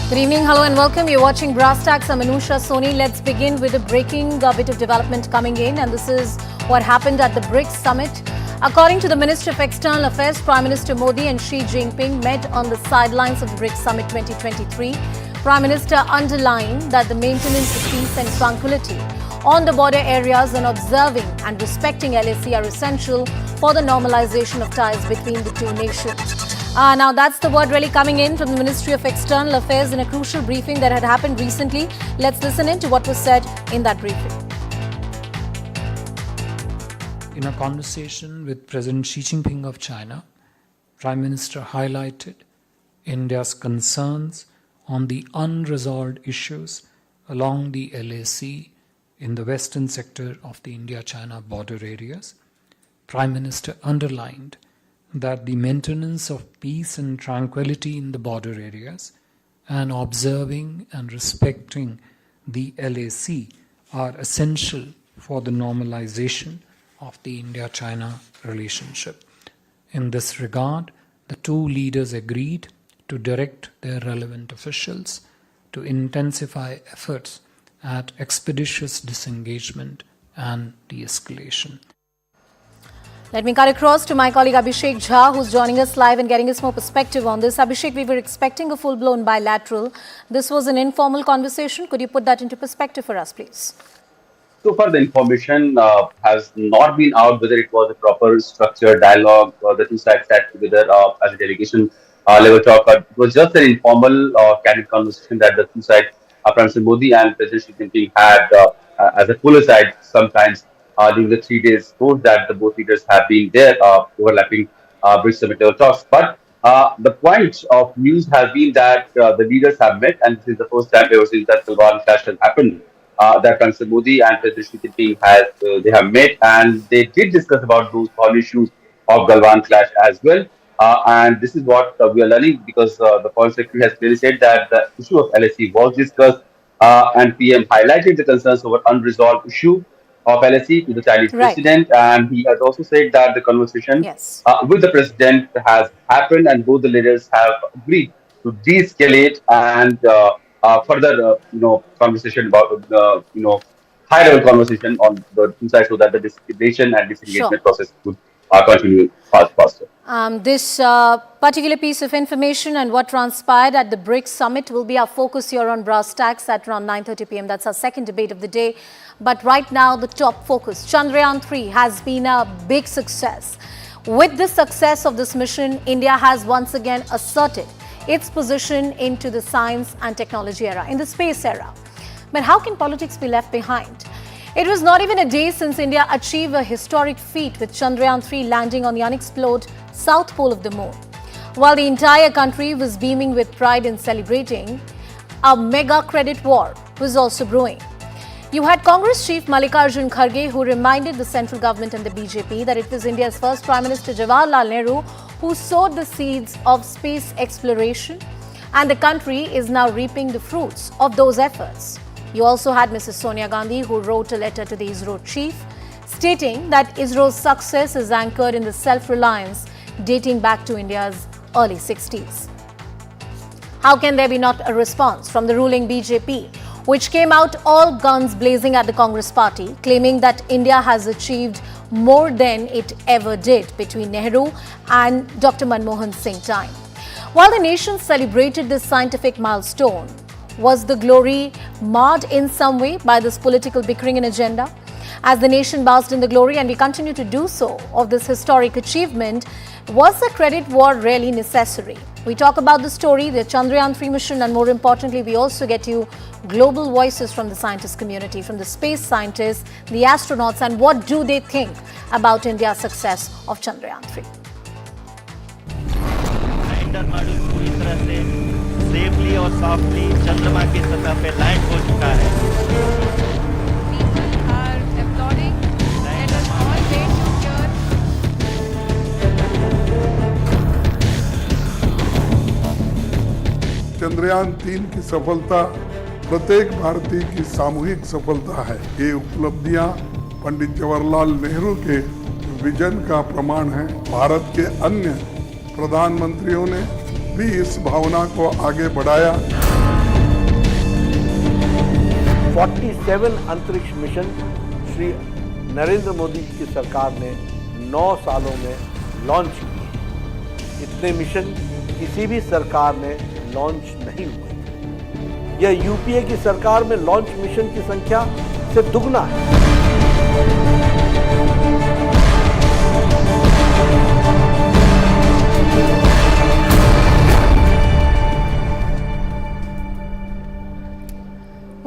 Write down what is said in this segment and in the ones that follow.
Good evening, hello and welcome. You're watching Brass Tacks. I'm Anusha Soni. Let's begin with a breaking bit of development coming in, and this is what happened at the BRICS summit. According to the Minister of External Affairs, Prime Minister Modi and Xi Jinping met on the sidelines of the BRICS Summit 2023. Prime Minister underlined that the maintenance of peace and tranquility on the border areas and observing and respecting LAC are essential for the normalization of ties between the two nations. Now that's the word really coming in from the Ministry of External Affairs in a crucial briefing that had happened recently. Let's listen in to what was said in that briefing. In a conversation with President Xi Jinping of China, Prime Minister highlighted India's concerns on the unresolved issues along the LAC in the western sector of the India-China border areas. Prime Minister underlined that the maintenance of peace and tranquility in the border areas and observing and respecting the LAC are essential for the normalization of the India-China relationship. In this regard, the two leaders agreed to direct their relevant officials to intensify efforts at expeditious disengagement and de-escalation. Let me cut across to my colleague Abhishek Jha, who's joining us live and getting us more perspective on this. Abhishek, we were expecting a full-blown bilateral. This was an informal conversation. Could you put that into perspective for us, please? So far, the information has not been out whether it was a proper structured dialogue or the two sides sat together as a delegation level talk. It was just an informal, candid conversation that the two sides, Prime Minister Modi and President Xi Jinping, had as a polar side sometimes during the 3 days post that the both leaders have been there overlapping BRICS summit level talks. But the point of news has been that the leaders have met, and this is the first time ever since that Galwan clash has happened. That Prime Minister Modi and President Xi Jinping they have met, and they did discuss about those whole issues of Galwan clash as well. And this is what we are learning, because the Foreign Secretary has clearly said that the issue of LAC was discussed, and PM highlighted the concerns over unresolved issue of LAC to the Chinese president, and he has also said that the conversation with the president has happened, and both the leaders have agreed to de-escalate and further, conversation about high-level conversation on the two sides, so that the de-escalation and disengagement process could continue faster. This particular piece of information and what transpired at the BRICS summit will be our focus here on Brass Tacks at around 9:30 p.m. That's our second debate of the day. But right now, the top focus, Chandrayaan-3 has been a big success. With the success of this mission, India has once again asserted its position into the science and technology era, in the space era. But how can politics be left behind? It was not even a day since India achieved a historic feat with Chandrayaan-3 landing on the unexplored south pole of the moon. While the entire country was beaming with pride and celebrating, a mega credit war was also brewing. You had Congress Chief Mallikarjun Kharge, who reminded the central government and the BJP that it was India's first Prime Minister Jawaharlal Nehru who sowed the seeds of space exploration, and the country is now reaping the fruits of those efforts. You also had Mrs. Sonia Gandhi, who wrote a letter to the ISRO chief stating that ISRO's success is anchored in the self-reliance dating back to India's early 60s. How can there be not a response from the ruling BJP, which came out all guns blazing at the Congress party, claiming that India has achieved more than it ever did between Nehru and Dr. Manmohan Singh time? While the nation celebrated this scientific milestone, was the glory marred in some way by this political bickering and agenda? As the nation basked in the glory, and we continue to do so, of this historic achievement, was the credit war really necessary? We talk about the story, the Chandrayaan-3 mission, and more importantly, we also get you global voices from the scientist community, from the space scientists, the astronauts, and what do they think about India's success of Chandrayaan-3. Safely और softly चंद्रमा की सतह पे land हो चुका है। चंद्रयान-3 की सफलता प्रत्येक भारतीय की सामूहिक सफलता है। ये उपलब्धियां पंडित जवाहरलाल नेहरू के विजन का प्रमाण है। भारत के अन्य प्रधानमंत्रियों ने भी इस भावना को आगे बढ़ाया। 47 अंतरिक्ष मिशन श्री नरेंद्र मोदी की सरकार ने 9 सालों में लॉन्च किए। इतने मिशन किसी भी सरकार ने लॉन्च नहीं हुए। यह यूपीए की सरकार में लॉन्च मिशन की संख्या से दुगना है।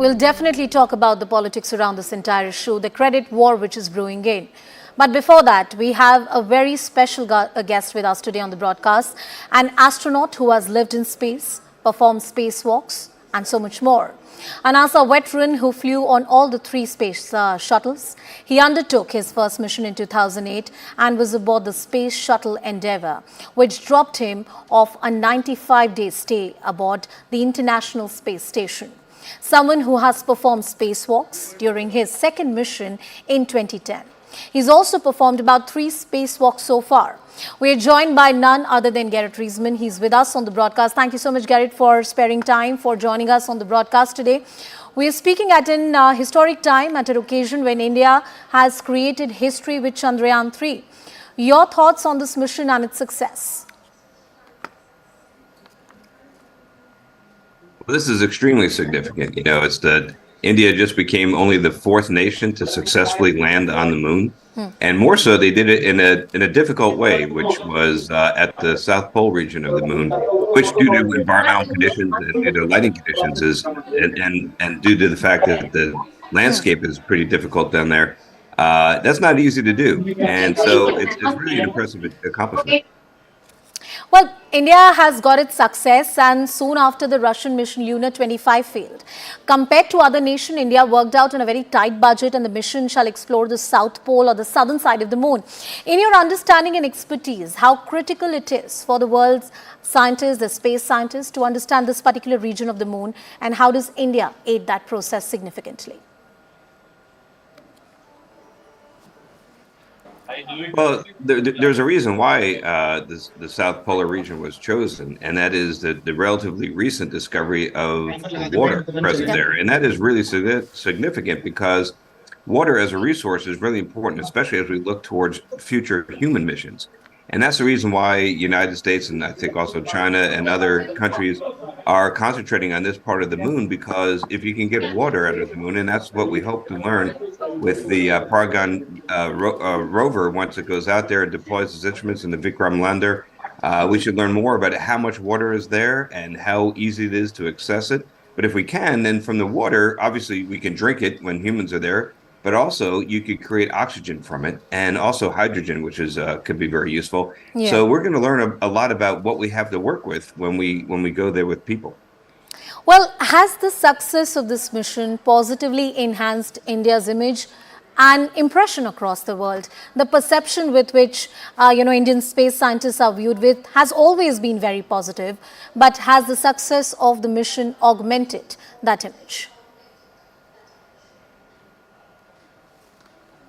We'll definitely talk about the politics around this entire issue, the credit war which is brewing in. But before that, we have a very special guest with us today on the broadcast, an astronaut who has lived in space, performed spacewalks, and so much more. A NASA veteran who flew on all the 3 space shuttles. He undertook his first mission in 2008 and was aboard the Space Shuttle Endeavour, which dropped him off a 95-day stay aboard the International Space Station. Someone who has performed spacewalks during his second mission in 2010. He's also performed about 3 spacewalks so far. We are joined by none other than Garrett Reisman. He's with us on the broadcast. Thank you so much, Garrett, for sparing time, for joining us on the broadcast today. We are speaking at an historic time, at an occasion when India has created history with Chandrayaan-3. Your thoughts on this mission and its success? Well, this is extremely significant. You know, it's that India just became only the 4th nation to successfully land on the moon. And more so, they did it in a difficult way, which was at the South Pole region of the moon, which due to environmental conditions and due to lighting conditions and due to the fact that the landscape is pretty difficult down there, that's not easy to do. And so it's really an impressive accomplishment. Well, India has got its success, and soon after the Russian mission Lunar 25 failed. Compared to other nations, India worked out on a very tight budget, and the mission shall explore the South Pole or the southern side of the moon. In your understanding and expertise, how critical it is for the world's scientists, the space scientists, to understand this particular region of the moon, and how does India aid that process significantly? Well, there's a reason why the South Polar region was chosen, and that is the relatively recent discovery of water present there. And that is really significant because water as a resource is really important, especially as we look towards future human missions. And that's the reason why United States and I think also China and other countries are concentrating on this part of the moon, because if you can get water out of the moon, and that's what we hope to learn with the Pragyan rover once it goes out there and deploys its instruments in the Vikram lander, we should learn more about how much water is there and how easy it is to access it. But if we can, then from the water, obviously we can drink it when humans are there, but also you could create oxygen from it and also hydrogen, which is could be very useful. Yeah. So we're going to learn a lot about what we have to work with when we go there with people. Well, has the success of this mission positively enhanced India's image and impression across the world? The perception with which Indian space scientists are viewed with has always been very positive, but has the success of the mission augmented that image?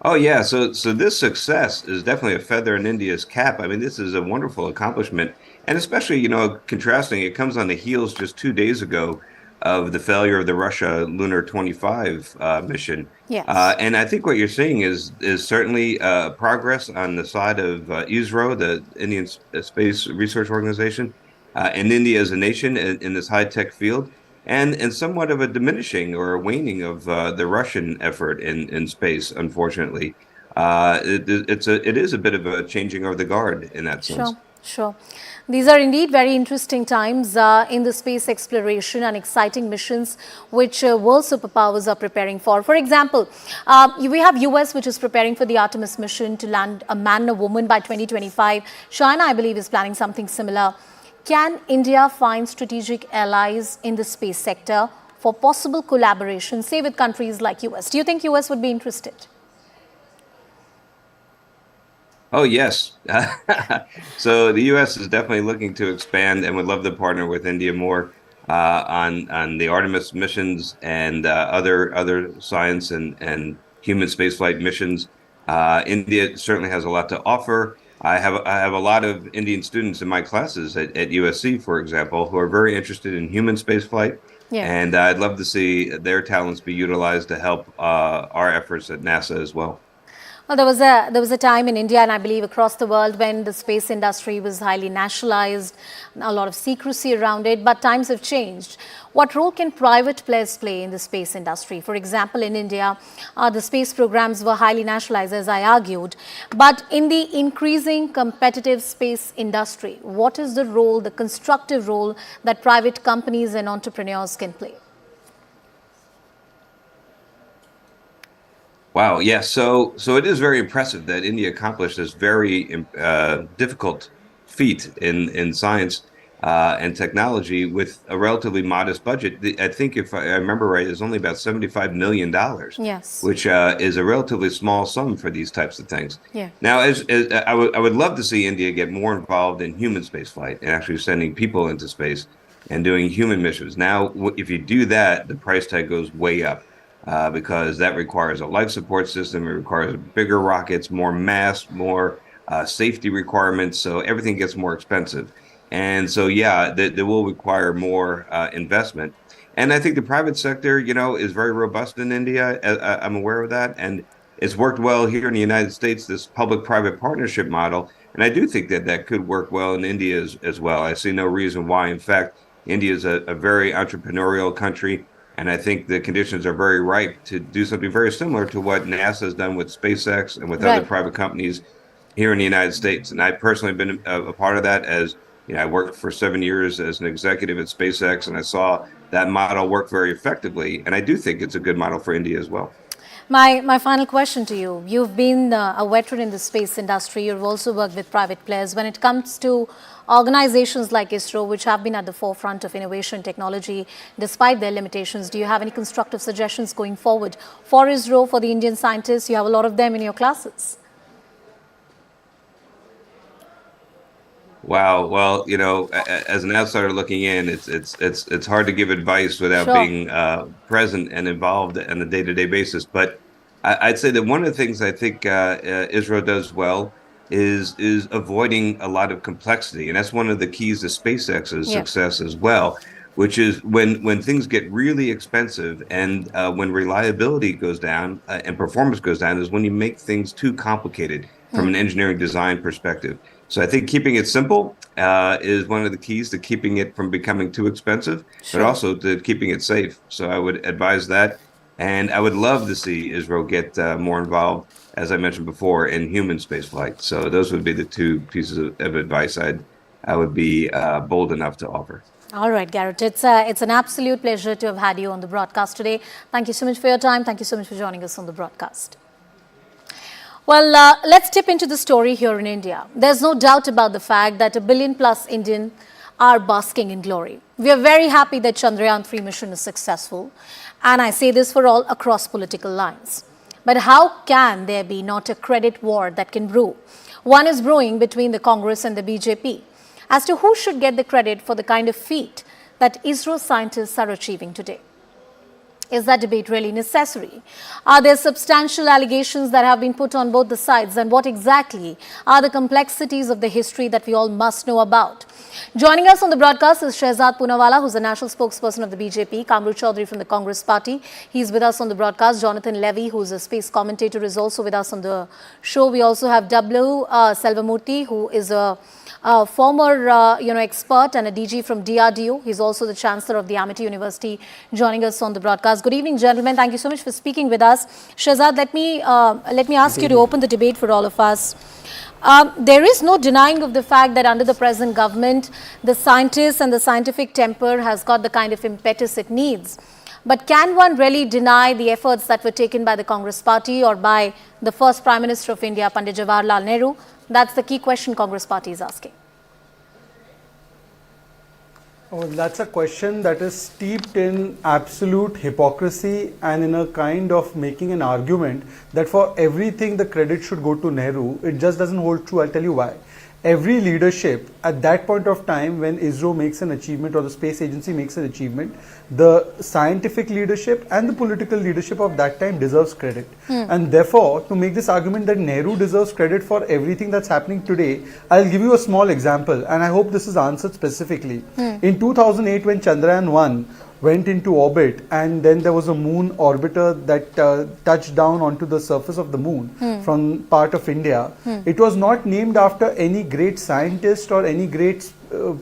Oh, yeah. So this success is definitely a feather in India's cap. I mean, this is a wonderful accomplishment. And especially, contrasting, it comes on the heels just 2 days ago of the failure of the Russia Lunar 25 mission. Yes. And I think what you're seeing is certainly progress on the side of ISRO, the Indian Space Research Organization, and India as a nation in this high-tech field. And somewhat of a diminishing or a waning of the Russian effort in space, unfortunately. It is a bit of a changing of the guard in that sense. Sure. These are indeed very interesting times in the space exploration and exciting missions which world superpowers are preparing for. For example, we have US, which is preparing for the Artemis mission to land a man and a woman by 2025. China, I believe, is planning something similar. Can India find strategic allies in the space sector for possible collaboration, say with countries like US? Do you think US would be interested? Oh, yes. So the U.S. is definitely looking to expand and would love to partner with India more on the Artemis missions and other science and human spaceflight missions. India certainly has a lot to offer. I have a lot of Indian students in my classes at USC, for example, who are very interested in human spaceflight Yeah. And I'd love to see their talents be utilized to help our efforts at NASA as well. Well, there was a time in India and I believe across the world when the space industry was highly nationalized, a lot of secrecy around it, but times have changed. What role can private players play in the space industry? For example, in India, the space programs were highly nationalized, as I argued. But in the increasing competitive space industry, what is the role, the constructive role that private companies and entrepreneurs can play? Wow, yeah. So it is very impressive that India accomplished this very difficult feat in science and technology with a relatively modest budget. I think if I remember right, it's only about $75 million, Yes. which is a relatively small sum for these types of things. Yeah. Now, as I would love to see India get more involved in human spaceflight and actually sending people into space and doing human missions. Now, if you do that, the price tag goes way up. Because that requires a life support system. It requires bigger rockets, more mass, more safety requirements. So everything gets more expensive. And so, yeah, they will require more investment. And I think the private sector, is very robust in India. I'm aware of that. And it's worked well here in the United States, this public-private partnership model. And I do think that that could work well in India as well. I see no reason why. In fact, India is a very entrepreneurial country. And I think the conditions are very ripe to do something very similar to what NASA has done with SpaceX and with other private companies here in the United States. And I personally have been a part of that as, I worked for 7 years as an executive at SpaceX, and I saw that model work very effectively. And I do think it's a good model for India as well. My final question to you. You've been a veteran in the space industry. You've also worked with private players. When it comes to organizations like ISRO, which have been at the forefront of innovation technology, despite their limitations, do you have any constructive suggestions going forward for ISRO, for the Indian scientists? You have a lot of them in your classes. Wow. Well, as an outsider looking in, it's hard to give advice without Sure. being present and involved on a day-to-day basis. But I'd say that one of the things I think ISRO does well is avoiding a lot of complexity, and that's one of the keys to SpaceX's success as well. Which is when things get really expensive and when reliability goes down and performance goes down, is when you make things too complicated from an engineering design perspective. So I think keeping it simple is one of the keys to keeping it from becoming too expensive, but also to keeping it safe. So I would advise that. And I would love to see ISRO get more involved, as I mentioned before, in human spaceflight. So those would be the two pieces of advice I would be bold enough to offer. All right, Garrett, it's an absolute pleasure to have had you on the broadcast today. Thank you so much for your time. Thank you so much for joining us on the broadcast. Well, let's dip into the story here in India. There's no doubt about the fact that 1 billion plus Indians are basking in glory. We are very happy that Chandrayaan-3 mission is successful. And I say this for all across political lines. But how can there be not a credit war that can brew? One is brewing between the Congress and the BJP as to who should get the credit for the kind of feat that ISRO scientists are achieving today. Is that debate really necessary? Are there substantial allegations that have been put on both the sides? And what exactly are the complexities of the history that we all must know about? Joining us on the broadcast is Shehzad Poonawala, who's the national spokesperson of the BJP, Kamru Chaudhary from the Congress party. He's with us on the broadcast. Jonathan Levy, who's a space commentator, is also with us on the show. We also have W. Selvamurthy, who is a former expert and a DG from DRDO. He's also the Chancellor of the Amity University, joining us on the broadcast. Good evening, gentlemen. Thank you so much for speaking with us. Shehzad, let me ask you to open the debate for all of us. There is no denying of the fact that under the present government, the scientists and the scientific temper has got the kind of impetus it needs. But can one really deny the efforts that were taken by the Congress party or by the first Prime Minister of India, Pandit Jawaharlal Nehru? That's the key question Congress party is asking. Oh, that's a question that is steeped in absolute hypocrisy and in a kind of making an argument that for everything the credit should go to Nehru. It just doesn't hold true. I'll tell you why. Every leadership at that point of time when ISRO makes an achievement or the space agency makes an achievement, the scientific leadership and the political leadership of that time deserves credit. And therefore, to make this argument that Nehru deserves credit for everything that's happening today, I'll give you a small example and I hope this is answered specifically. In 2008 when Chandrayaan-1 went into orbit, and then there was a moon orbiter that touched down onto the surface of the moon from part of India. It was not named after any great scientist or any great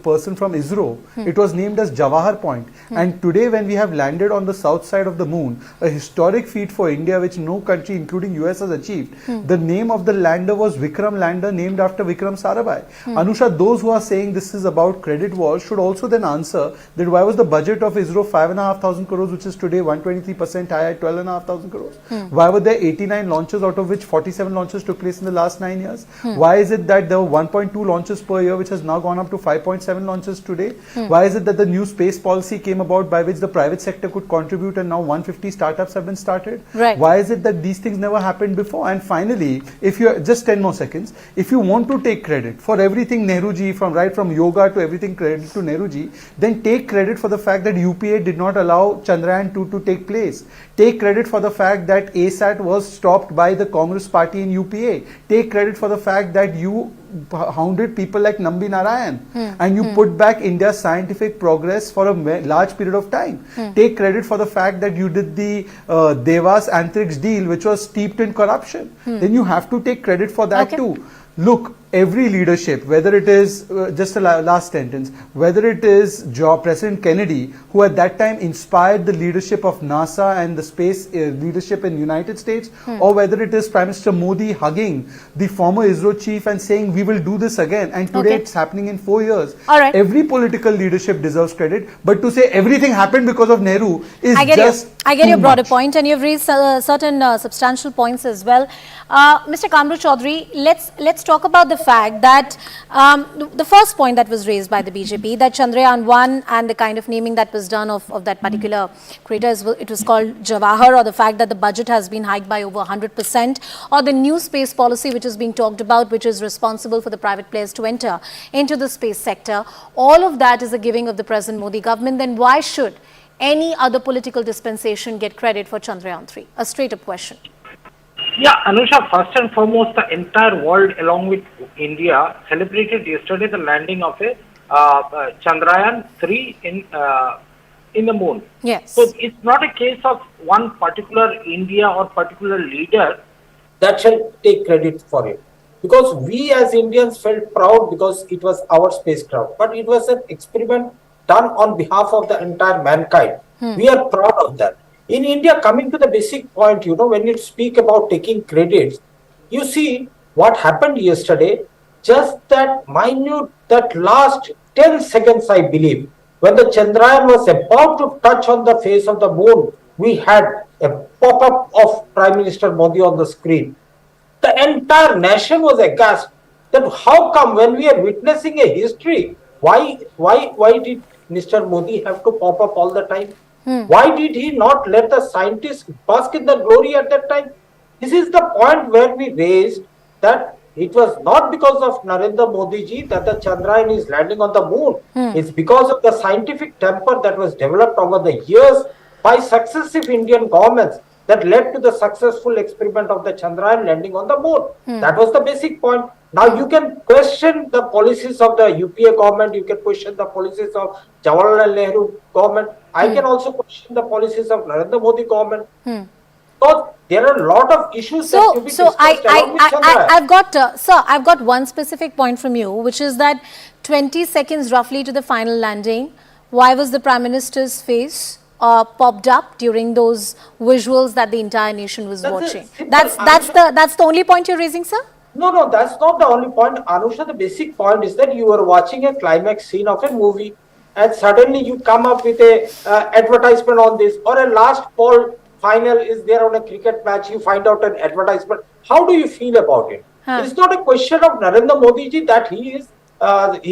person from ISRO. It was named as Jawahar Point. And today when we have landed on the south side of the moon, a historic feat for India which no country including US has achieved, the name of the lander was Vikram lander, named after Vikram Sarabhai. Anusha, those who are saying this is about credit wars should also then answer that why was the budget of ISRO 5,500 crores, which is today 123% higher at 12,500 crores? Why were there 89 launches, out of which 47 launches took place in the last 9 years? Why is it that there were 1.2 launches per year, which has now gone up to 5.7 launches today? Why is it that the new space policy came about by which the private sector could contribute and now 150 startups have been started? Why is it that these things never happened before? And finally, if you just 10 more seconds, if you want to take credit for everything Nehruji, from yoga to everything credit to Nehruji, then take credit for the fact that UPA did not allow Chandrayaan-2 to take place. Take credit for the fact that ASAT was stopped by the Congress party in UPA. Take credit for the fact that you hounded people like Nambi Narayan and you put back India's scientific progress for a large period of time. Take credit for the fact that you did the Devas Antrix deal, which was steeped in corruption. Then you have to take credit for that too. Look, every leadership, whether it is, just a last sentence, whether it is President Kennedy, who at that time inspired the leadership of NASA and the space leadership in United States, or whether it is Prime Minister Modi hugging the former ISRO chief and saying, we will do this again, and today it's happening in 4 years. Every political leadership deserves credit, but to say everything happened because of Nehru is I get your broader point, and you've raised certain substantial points as well. Mr. Kamru Chaudhary, let's talk about the fact that the first point that was raised by the BJP, that Chandrayaan-1 and the kind of naming that was done of that particular crater, it was called Jawahar, or the fact that the budget has been hiked by over 100%, or the new space policy which is being talked about, which is responsible for the private players to enter into the space sector, all of that is a giving of the present Modi government. Then why should any other political dispensation get credit for Chandrayaan-3? A straight-up question. Yeah, Anusha, first and foremost, the entire world, along with India, celebrated yesterday the landing of a Chandrayaan-3 in the moon. Yes. So it's not a case of one particular India or particular leader that shall take credit for it. Because we as Indians felt proud because it was our spacecraft. But it was an experiment done on behalf of the entire mankind. We are proud of that. In India, coming to the basic point, when you speak about taking credits, you see what happened yesterday, just that minute, that last 10 seconds, I believe, when the Chandrayaan was about to touch on the face of the moon, we had a pop-up of Prime Minister Modi on the screen. The entire nation was aghast that how come when we are witnessing a history, why did Mr. Modi have to pop up all the time? Why did he not let the scientists bask in the glory at that time? This is the point where we raised that it was not because of Narendra Modi ji that the Chandrayaan is landing on the moon. It's because of the scientific temper that was developed over the years by successive Indian governments that led to the successful experiment of the Chandrayaan landing on the moon. That was the basic point. Now you can question the policies of the UPA government, you can question the policies of Jawaharlal Nehru government. I can also question the policies of Narendra Modi government. So there are a lot of issues that to be discussed along with Chandrayaan. I've got one specific point from you, which is that 20 seconds roughly to the final landing, why was the Prime Minister's face popped up during those visuals that the entire nation was watching? That's the only point you're raising, sir? No, that's not the only point. Anusha, the basic point is that you are watching a climax scene of a movie and suddenly you come up with a advertisement on this, or a last ball final is there on a cricket match, you find out an advertisement. How do you feel about it? It's not a question of Narendra Modi ji that he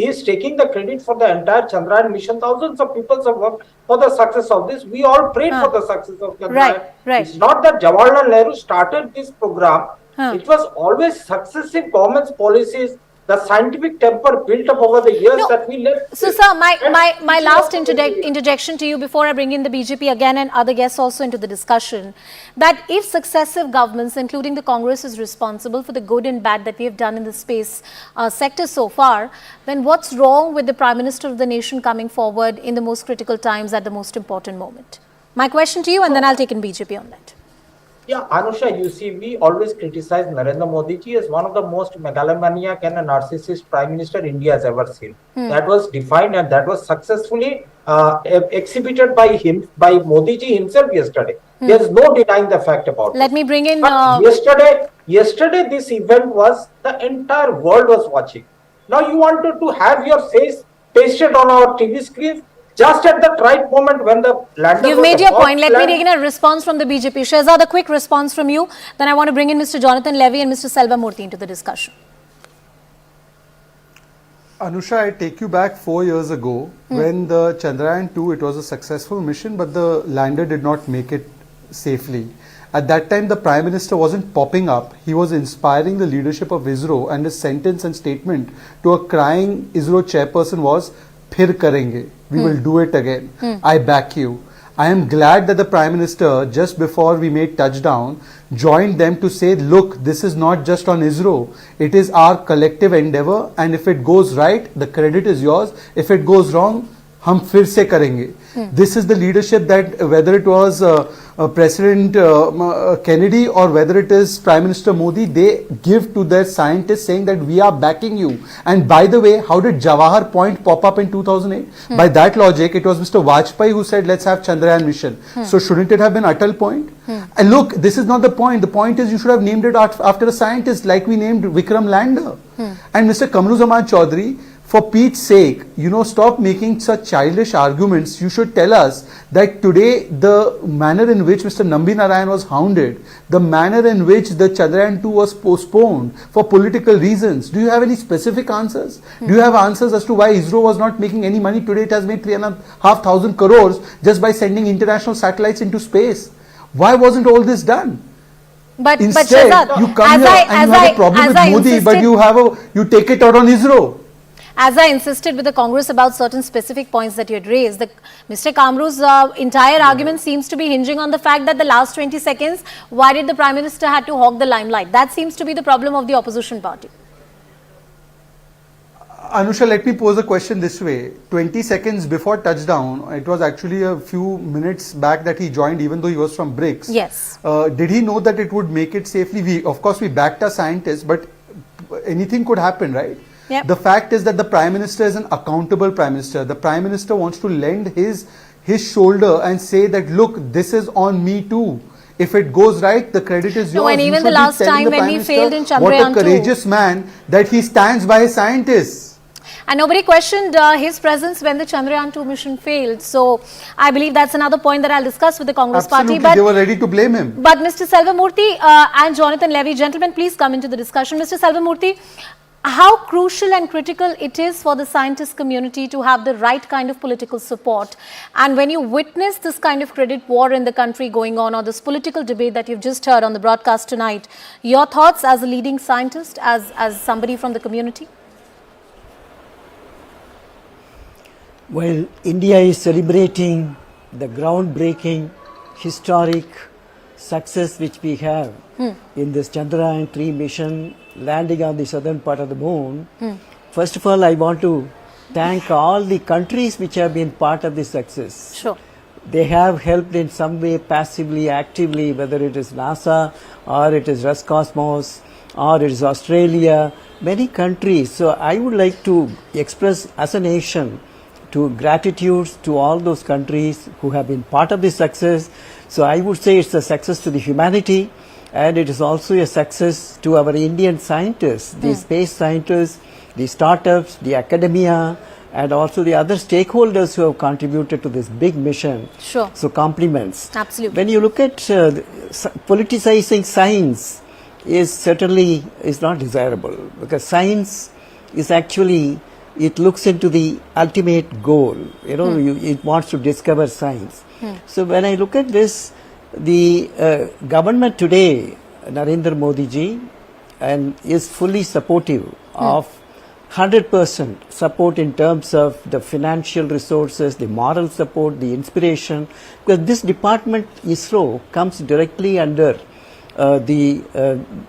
is taking the credit for the entire Chandrayaan mission. Thousands of people have worked for the success of this. We all prayed for the success of Chandrayaan. It's not that Jawaharlal Nehru started this program. It was always successive government's policies the scientific temper built up over the years that we let. So, sir, my last interjection to you before I bring in the BJP again and other guests also into the discussion, that if successive governments, including the Congress, is responsible for the good and bad that we have done in the space sector so far, then what's wrong with the Prime Minister of the nation coming forward in the most critical times at the most important moment? My question to you, and then I'll take in BJP on that. Yeah, Anusha, you see, we always criticize Narendra Modi ji as one of the most megalomaniac and a narcissist Prime Minister India has ever seen. That was defined and that was successfully exhibited by him, by Modi ji himself yesterday. There is no denying the fact about it. Let me bring in... But yesterday this event was, the entire world was watching. Now you wanted to have your face pasted on our TV screen just at the right moment when the lander. You've made your point. Let me take in a response from the BJP. Shehzad, a quick response from you. Then I want to bring in Mr. Jonathan Levy and Mr. Selvamurthy into the discussion. Anusha, I take you back 4 years ago when the Chandrayaan-2, it was a successful mission, but the lander did not make it safely. At that time, the Prime Minister wasn't popping up. He was inspiring the leadership of ISRO, and his sentence and statement to a crying ISRO chairperson was, "Phir karenge." We will do it again. I back you. I am glad that the Prime Minister, just before we made touchdown, joined them to say, look, this is not just on ISRO. It is our collective endeavor, and if it goes right, the credit is yours. If it goes wrong, hum fir se karenge. This is the leadership that, whether it was President Kennedy or whether it is Prime Minister Modi, they give to their scientists saying that we are backing you. And by the way, how did Jawahar Point pop up in 2008? By that logic, it was Mr. Vajpayee who said, let's have Chandrayaan mission. So shouldn't it have been Atal Point? And look, this is not the point. The point is you should have named it after a scientist like we named Vikram lander. And Mr. Kamruzaman Chaudhary, for Pete's sake, stop making such childish arguments. You should tell us that today the manner in which Mr. Nambi Narayan was hounded, the manner in which the Chandrayaan-2 was postponed for political reasons. Do you have any specific answers? Do you have answers as to why ISRO was not making any money? Today it has made 3,500 crores just by sending international satellites into space. Why wasn't all this done? But instead, Shehzad, you come here and you have a problem with Modi, but you take it out on ISRO. As I insisted with the Congress about certain specific points that you had raised, Mr. Kamru's entire argument seems to be hinging on the fact that the last 20 seconds, why did the Prime Minister had to hog the limelight? That seems to be the problem of the opposition party. Anusha, let me pose a question this way. 20 seconds before touchdown, it was actually a few minutes back that he joined, even though he was from BRICS. Yes. Did he know that it would make it safely? Of course, we backed our scientists, but anything could happen, right? Yep. The fact is that the Prime Minister is an accountable Prime Minister. The Prime Minister wants to lend his shoulder and say that, look, this is on me too. If it goes right, the credit is yours. No, and even the last time when he failed in Chandrayaan-2. What a courageous man that he stands by his scientists. And nobody questioned his presence when the Chandrayaan-2 mission failed. So I believe that's another point that I'll discuss with the Congress Absolutely, party. But they were ready to blame him. But Mr. Selvamurthy and Jonathan Levy, gentlemen, please come into the discussion. Mr. Selvamurthy, how crucial and critical it is for the scientist community to have the right kind of political support. And when you witness this kind of credit war in the country going on, or this political debate that you've just heard on the broadcast tonight, your thoughts as a leading scientist, as somebody from the community? Well, India is celebrating the groundbreaking, historic success which we have in this Chandrayaan-3 mission landing on the southern part of the moon. First of all, I want to thank all the countries which have been part of this success. Sure. They have helped in some way, passively, actively, whether it is NASA or it is Roscosmos or it is Australia, many countries. So I would like to express as a nation to gratitude to all those countries who have been part of this success. So I would say it's a success to the humanity, and it is also a success to our Indian scientists, the space scientists, the startups, the academia, and also the other stakeholders who have contributed to this big mission. Sure. So compliments. Absolutely. When you look at politicizing science is certainly is not desirable, because science is actually, it looks into the ultimate goal. It wants to discover science. So when I look at this, the government today, Narendra Modi ji, and is fully supportive of 100% support in terms of the financial resources, the moral support, the inspiration, because this department, ISRO, comes directly under the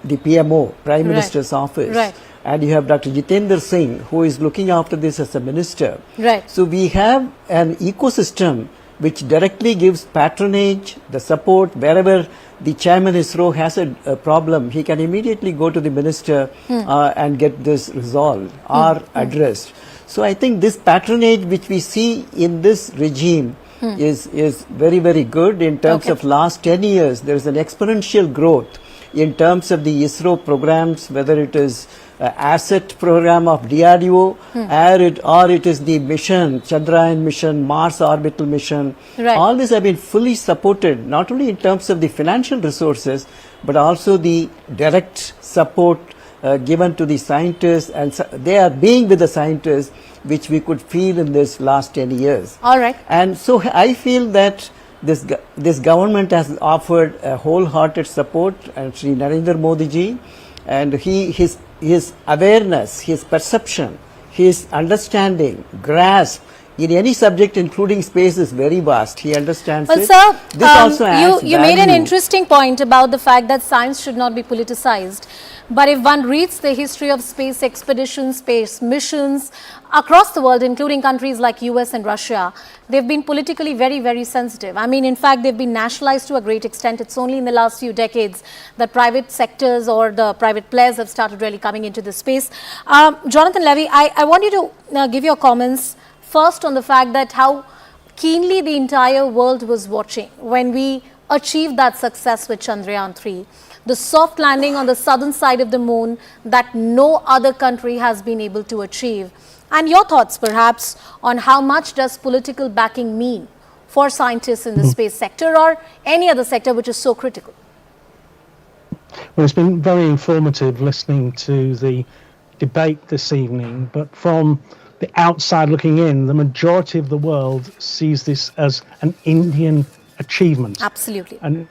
PMO, Prime Minister's office. Right. And you have Dr. Jitendra Singh, who is looking after this as a minister. Right. So we have an ecosystem which directly gives patronage, the support, wherever the chairman ISRO has a problem, he can immediately go to the minister and get this resolved or addressed. So I think this patronage which we see in this regime is very, very good in terms of last 10 years. There is an exponential growth in terms of the ISRO programs, whether it is asset program of DRDO or it is the mission, Chandrayaan mission, Mars orbital mission. Right. All these have been fully supported, not only in terms of the financial resources, but also the direct support given to the scientists, and they are being with the scientists, which we could feel in this last 10 years. All right. And so I feel that this government has offered a wholehearted support, and Sri Narendra Modi ji, and his awareness, his perception, his understanding, grasp in any subject, including space, is very vast. He understands Well, it. sir, This also adds you made an value. interesting point about the fact that science should not be politicized. But if one reads the history of space expeditions, space missions across the world, including countries like US and Russia, they've been politically very, very sensitive. I mean, in fact, they've been nationalized to a great extent. It's only in the last few decades that private sectors or the private players have started really coming into the space. Jonathan Levy, I want you to give your comments first on the fact that how keenly the entire world was watching when we achieved that success with Chandrayaan-3. The soft landing on the southern side of the moon that no other country has been able to achieve. And your thoughts perhaps on how much does political backing mean for scientists in the space sector or any other sector which is so critical? Well, it's been very informative listening to the debate this evening, but from the outside looking in, the majority of the world sees this as an Indian achievement. Absolutely. And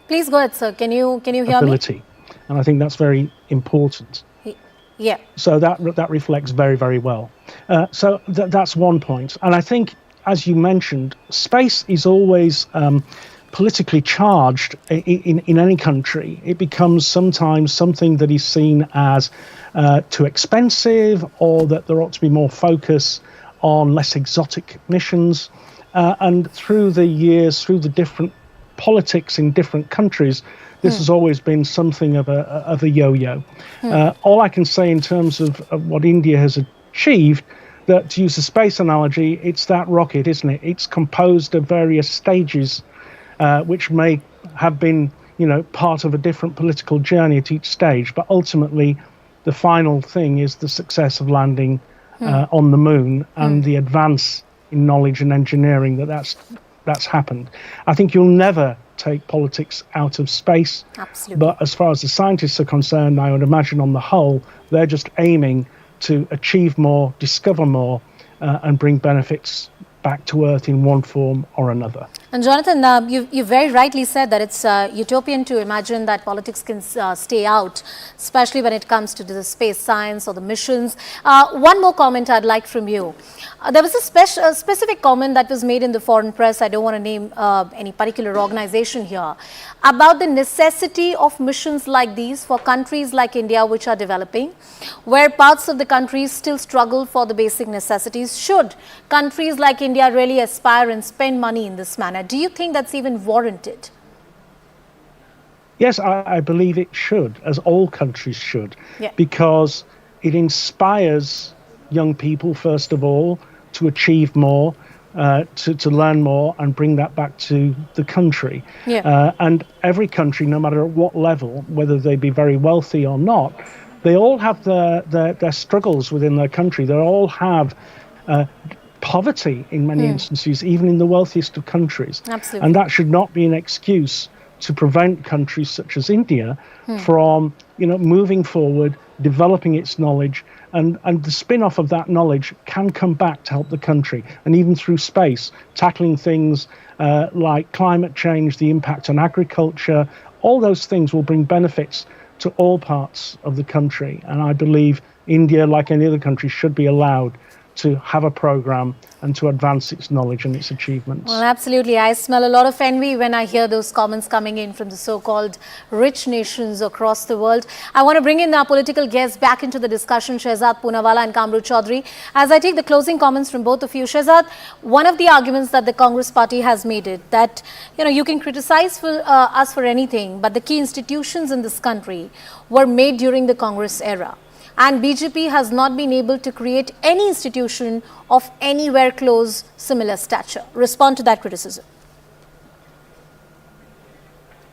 please go ahead, sir. Can you hear me? And I think that's very important. Yeah. So that reflects very, very well. So that's one point. And I think, as you mentioned, space is always politically charged in any country. It becomes sometimes something that is seen as too expensive, or that there ought to be more focus on less exotic missions. And through the years, through the different politics in different countries, this has always been something of a yo-yo. All I can say in terms of what India has achieved, that to use a space analogy, it's that rocket, isn't it? It's composed of various stages, which may have been, part of a different political journey at each stage. But ultimately, the final thing is the success of landing on the moon and the advance in knowledge and engineering that's happened. I think you'll never take politics out of space. Absolutely. But as far as the scientists are concerned, I would imagine on the whole, they're just aiming to achieve more, discover more, and bring benefits back to Earth in one form or another. And Jonathan, you very rightly said that it's utopian to imagine that politics can stay out, especially when it comes to the space science or the missions. One more comment I'd like from you. There was a specific comment that was made in the foreign press, I don't want to name any particular organization here, about the necessity of missions like these for countries like India which are developing, where parts of the countries still struggle for the basic necessities. Should countries like India really aspire and spend money in this manner? Do you think that's even warranted? Yes, I believe it should, as all countries should, Yeah. because it inspires young people, first of all, to achieve more, to learn more and bring that back to the country. Yeah. And every country, no matter at what level, whether they be very wealthy or not, they all have their struggles within their country. They all have poverty in many instances, even in the wealthiest of countries. Absolutely. And that should not be an excuse to prevent countries such as India from, moving forward, developing its knowledge, and the spin-off of that knowledge can come back to help the country. And even through space, tackling things like climate change, the impact on agriculture, all those things will bring benefits to all parts of the country. And I believe India, like any other country, should be allowed to have a program and to advance its knowledge and its achievements. Well, absolutely. I smell a lot of envy when I hear those comments coming in from the so-called rich nations across the world. I want to bring in our political guests back into the discussion, Shehzad Poonawalla and Kamru Chaudhary. As I take the closing comments from both of you, Shehzad, one of the arguments that the Congress party has made it that, you can criticize us for anything, but the key institutions in this country were made during the Congress era. And BJP has not been able to create any institution of anywhere close similar stature. Respond to that criticism.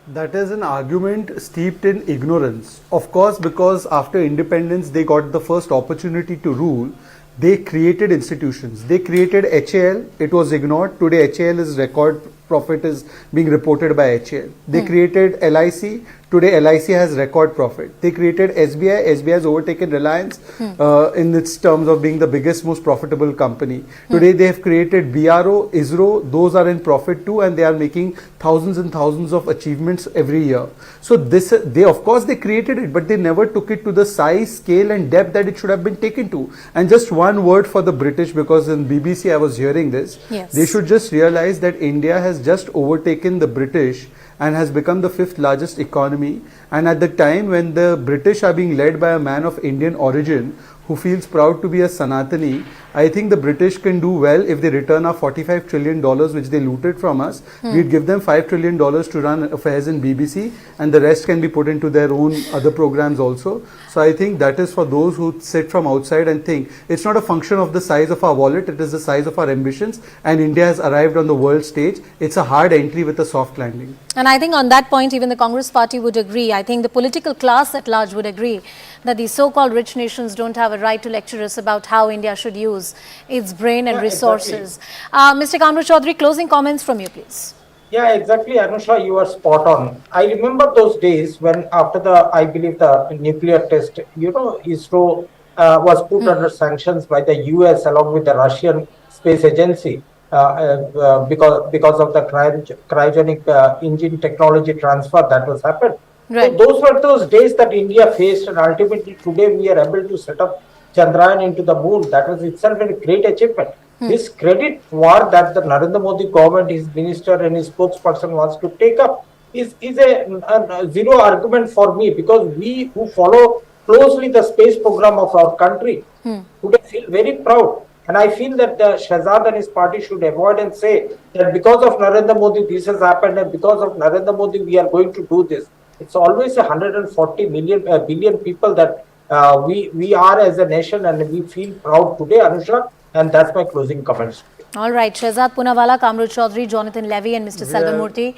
That is an argument steeped in ignorance. Of course, because after independence they got the first opportunity to rule, they created institutions. They created HAL, it was ignored. Today HAL is record profit is being reported by HAL. They created LIC. Today LIC has record profit. They created SBI. SBI has overtaken Reliance in its terms of being the biggest, most profitable company. Today they have created BRO, ISRO. Those are in profit too, and they are making thousands and thousands of achievements every year. So this, they of course they created it, but they never took it to the size, scale and depth that it should have been taken to. And just one word for the British, because in BBC I was hearing this. Yes. They should just realize that India has just overtaken the British and has become the 5th largest economy. And at the time when the British are being led by a man of Indian origin who feels proud to be a Sanatani, I think the British can do well if they return our $45 trillion which they looted from us. We'd give them $5 trillion to run affairs in BBC, and the rest can be put into their own other programs also. So I think that is for those who sit from outside and think it's not a function of the size of our wallet, it is the size of our ambitions, and India has arrived on the world stage. It's a hard entry with a soft landing. And I think on that point, even the Congress party would agree. I think the political class at large would agree that these so-called rich nations don't have a right to lecture us about how India should use its brain and resources. Exactly. Mr. Kamru Chaudhary, closing comments from you, please. Yeah, exactly, Anusha, you are spot on. I remember those days when after I believe the nuclear test, ISRO was put under sanctions by the US along with the Russian space agency because of the cryogenic engine technology transfer that was happened. Right. So those were those days that India faced, and ultimately today we are able to set up Chandrayaan into the moon. That was itself a great achievement. This credit war that the Narendra Modi government, his minister and his spokesperson wants to take up is a zero argument for me, because we who follow closely the space program of our country today feel very proud. And I feel that Shehzad and his party should avoid and say that because of Narendra Modi this has happened, and because of Narendra Modi we are going to do this. It's always 140 billion people that we are as a nation, and we feel proud today, Anusha. And that's my closing comments. All right, Shehzad Poonawalla, Kamru Chaudhary, Jonathan Levy and Mr. Selvam-Murthy.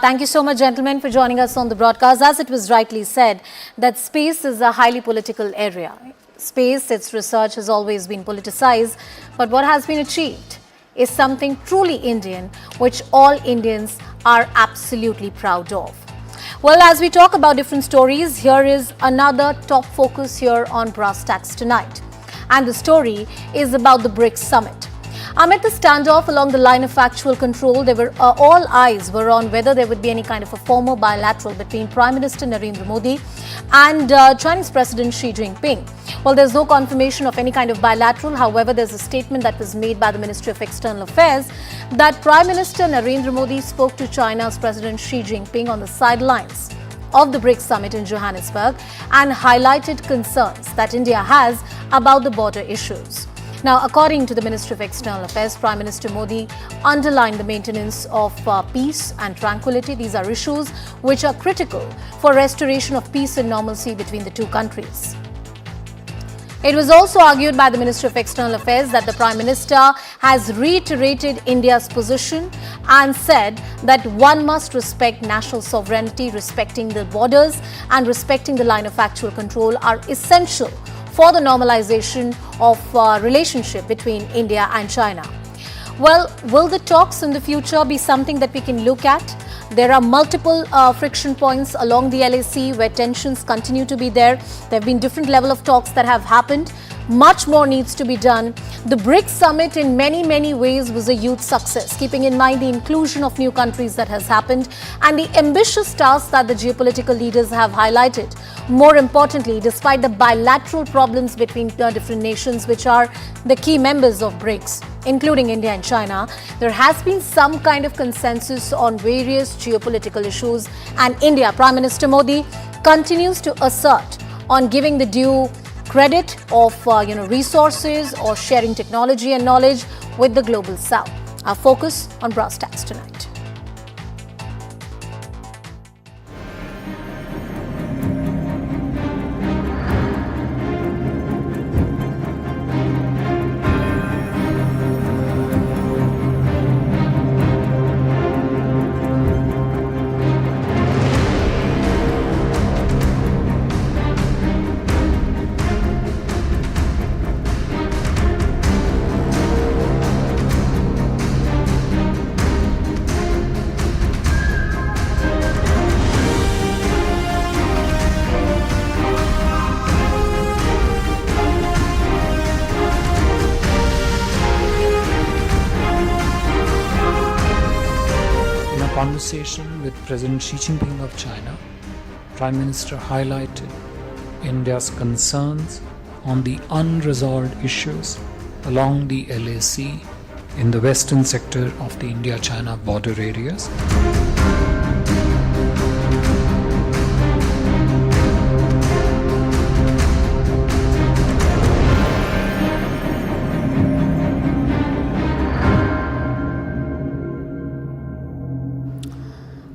Thank you so much, gentlemen, for joining us on the broadcast. As it was rightly said, that space is a highly political area. Space, its research has always been politicized, but what has been achieved is something truly Indian, which all Indians are absolutely proud of. Well, as we talk about different stories, here is another top focus here on Brass Tacks tonight. And the story is about the BRICS summit. Amid the standoff along the line of factual control, there were all eyes were on whether there would be any kind of a formal bilateral between Prime Minister Narendra Modi and Chinese President Xi Jinping. Well, there's no confirmation of any kind of bilateral. However, there's a statement that was made by the Ministry of External Affairs that Prime Minister Narendra Modi spoke to China's President Xi Jinping on the sidelines of the BRICS summit in Johannesburg and highlighted concerns that India has about the border issues. Now, according to the Ministry of External Affairs, Prime Minister Modi underlined the maintenance of peace and tranquility. These are issues which are critical for restoration of peace and normalcy between the two countries. It was also argued by the Ministry of External Affairs that the Prime Minister has reiterated India's position and said that one must respect national sovereignty, respecting the borders and respecting the line of actual control are essential for the normalization of relationship between India and China. Well, will the talks in the future be something that we can look at? There are multiple friction points along the LAC where tensions continue to be there. There have been different level of talks that have happened. Much more needs to be done. The BRICS summit in many ways was a huge success, keeping in mind the inclusion of new countries that has happened and the ambitious tasks that the geopolitical leaders have highlighted. More importantly, despite the bilateral problems between different nations which are the key members of BRICS, including India and China, there has been some kind of consensus on various geopolitical issues, and India, Prime Minister Modi, continues to assert on giving the due credit of resources or sharing technology and knowledge with the global south. Our focus on brass tacks tonight. Conversation with President Xi Jinping of China, Prime Minister highlighted India's concerns on the unresolved issues along the LAC in the western sector of the India-China border areas.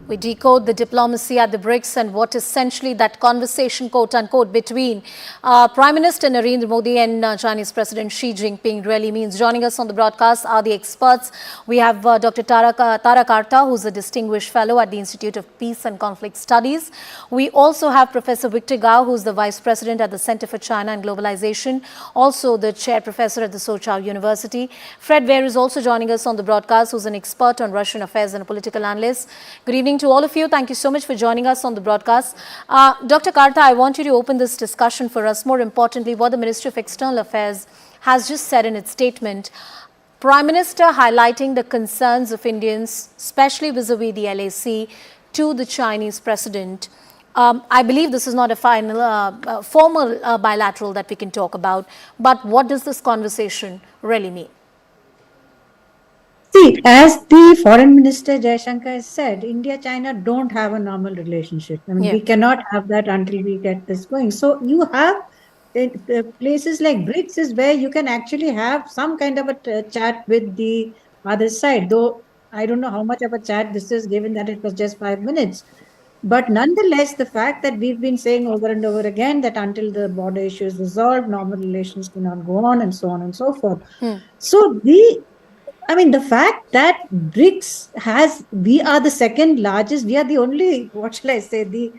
We decode the diplomacy at the BRICS and what essentially that conversation, quote unquote, between Prime Minister Narendra Modi and Chinese President Xi Jinping really means. Joining us on the broadcast are the experts. We have Dr. Tara Karta, who's a distinguished fellow at the Institute of Peace and Conflict Studies. We also have Professor Victor Gao, who's the Vice President at the Center for China and Globalization, also the Chair Professor at the Sochaux University. Fred Ware is also joining us on the broadcast, who's an expert on Russian affairs and a political analyst. Good evening to all of you. Thank you so much for joining us on the broadcast. Dr. Karta, I want you to open this discussion for us. More importantly, what the Ministry of External Affairs has just said in its statement. Prime Minister highlighting the concerns of Indians, especially vis-a-vis the LAC, to the Chinese President. I believe this is not a final, formal bilateral that we can talk about, but what does this conversation really mean? See, as the Foreign Minister Jaishankar has said, India-China don't have a normal relationship. I mean, we cannot have that until we get this going. So you have places like BRICS is where you can actually have some kind of a chat with the other side, though I don't know how much of a chat this is, given that it was just 5 minutes. But nonetheless, the fact that we've been saying over and over again that until the border issue is resolved, normal relations cannot go on and so forth. So the fact that BRICS we are the second largest, we are the only, what shall I say, the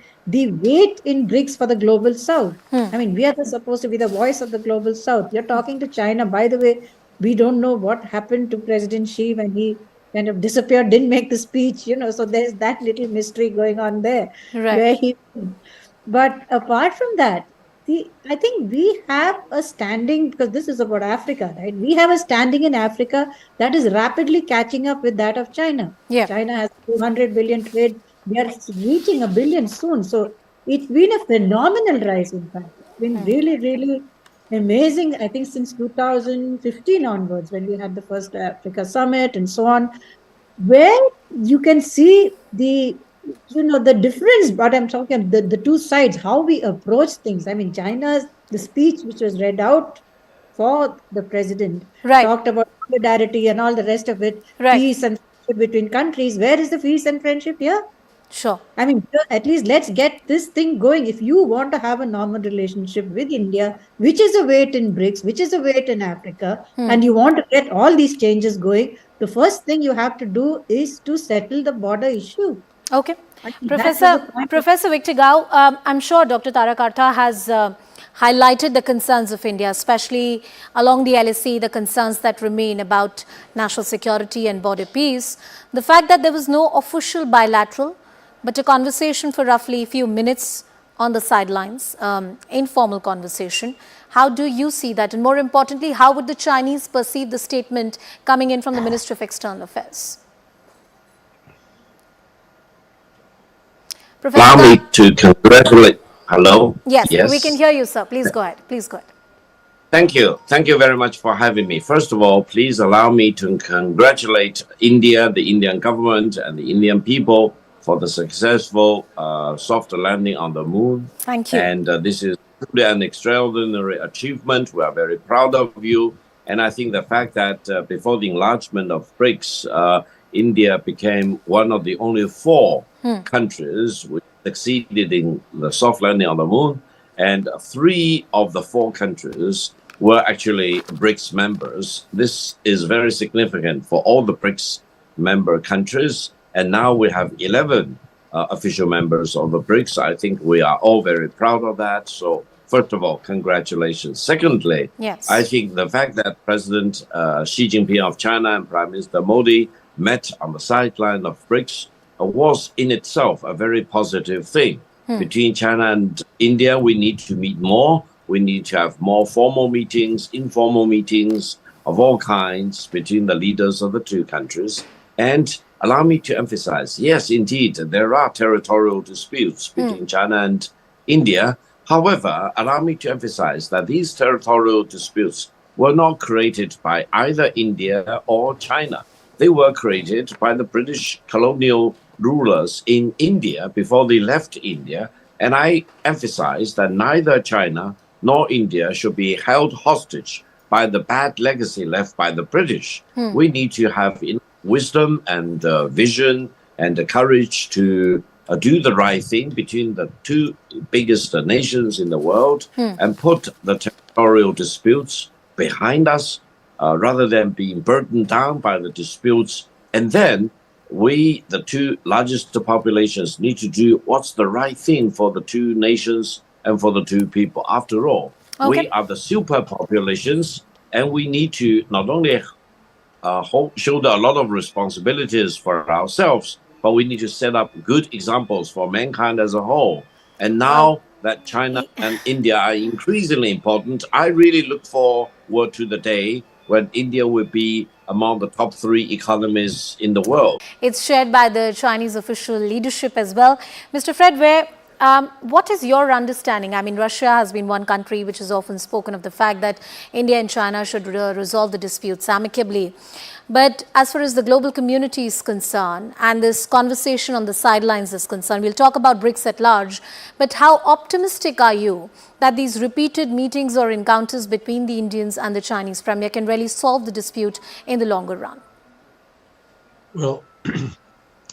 weight in BRICS for the global south. I mean, we are supposed to be the voice of the global south. You're talking to China. By the way, we don't know what happened to President Xi when he kind of disappeared, didn't make the speech, so there's that little mystery going on there. Right. But apart from that, I think we have a standing, because this is about Africa, right? We have a standing in Africa that is rapidly catching up with that of China. China has 200 billion trade. We are reaching 1 billion soon. So it's been a phenomenal rise, in fact. It's been really, really amazing, I think, since 2015 onwards, when we had the first Africa summit and so on, where you can see the difference, but I'm talking the two sides, how we approach things. I mean, the speech which was read out for the president talked about solidarity and all the rest of it, peace and friendship between countries. Where is the peace and friendship here? Sure. I mean, at least let's get this thing going. If you want to have a normal relationship with India, which is a weight in BRICS, which is a weight in Africa, and you want to get all these changes going, the first thing you have to do is to settle the border issue. Okay. Professor Victor Gao, I'm sure Dr. Tara Karta has highlighted the concerns of India, especially along the LAC, the concerns that remain about national security and border peace. The fact that there was no official bilateral, but a conversation for roughly a few minutes on the sidelines, informal conversation. How do you see that? And more importantly, how would the Chinese perceive the statement coming in from the Ministry of External Affairs? Allow me to congratulate. Hello? Yes, we can hear you, sir. Please go ahead. Please go ahead. Thank you. Thank you very much for having me. First of all, please allow me to congratulate India, the Indian government, and the Indian people for the successful soft landing on the moon. Thank you. And this is truly an extraordinary achievement. We are very proud of you. And I think the fact that before the enlargement of BRICS, India became one of the only 4 countries which succeeded in the soft landing on the moon. And 3 of the 4 countries were actually BRICS members. This is very significant for all the BRICS member countries. And now we have 11 official members of the BRICS. I think we are all very proud of that. So first of all, congratulations. Secondly, yes, I think the fact that President Xi Jinping of China and Prime Minister Modi met on the sideline of BRICS was in itself a very positive thing. Between China and India, we need to meet more. We need to have more formal meetings, informal meetings of all kinds between the leaders of the 2 countries. And allow me to emphasize, yes, indeed, there are territorial disputes between China and India. However, allow me to emphasize that these territorial disputes were not created by either India or China. They were created by the British colonial rulers in India before they left India. And I emphasize that neither China nor India should be held hostage by the bad legacy left by the British. We need to have wisdom and vision and the courage to do the right thing between the 2 biggest nations in the world and put the territorial disputes behind us rather than being burdened down by the disputes. And then we, the 2 largest populations, need to do what's the right thing for the 2 nations and for the 2 people. After all, we are the super populations, and we need to not only shoulder a lot of responsibilities for ourselves, but we need to set up good examples for mankind as a whole. And now that China and India are increasingly important, I really look forward to the day when India will be among the top 3 economies in the world. It's shared by the Chinese official leadership as well. Mr. Fred Ware, what is your understanding? I mean, Russia has been one country which has often spoken of the fact that India and China should resolve the disputes amicably. But as far as the global community is concerned and this conversation on the sidelines is concerned, we'll talk about BRICS at large, but how optimistic are you that these repeated meetings or encounters between the Indians and the Chinese premier can really solve the dispute in the longer run? Well,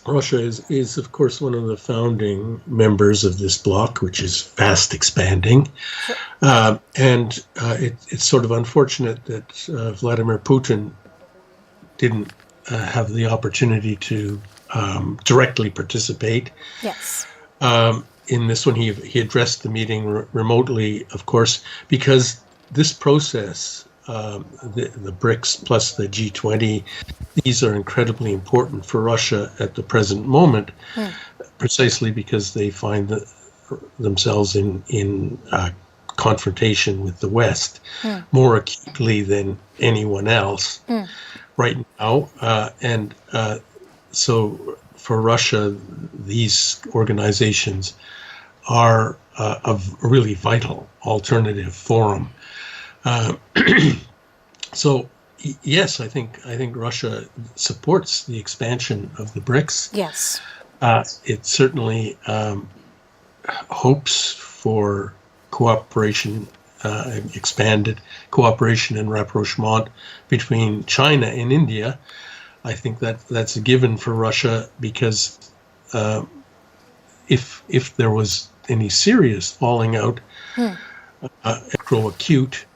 Russia is of course one of the founding members of this bloc, which is fast expanding. And it's sort of unfortunate that Vladimir Putin didn't have the opportunity to directly participate. Yes. In this one, he addressed the meeting remotely, of course, because this process, the BRICS plus the G20, these are incredibly important for Russia at the present moment, precisely because they find themselves in confrontation with the West more acutely than anyone else right now. And so for Russia, these organizations are a really vital alternative forum. So yes, I think Russia supports the expansion of the BRICS. Yes. It certainly hopes for cooperation, expanded cooperation and rapprochement between China and India. I think that's a given for Russia, because if there was any serious falling out, acute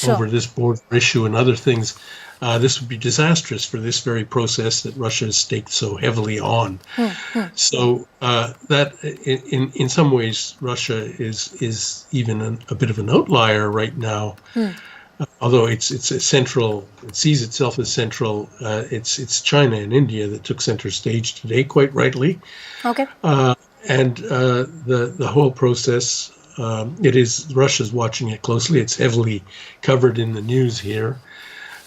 over this border issue and other things, this would be disastrous for this very process that Russia has staked so heavily on. So that in some ways, Russia is even a bit of an outlier right now. Although it's a central, it sees itself as central. It's China and India that took center stage today, quite rightly. Okay. And the whole process It is Russia's watching it closely. It's heavily covered in the news here,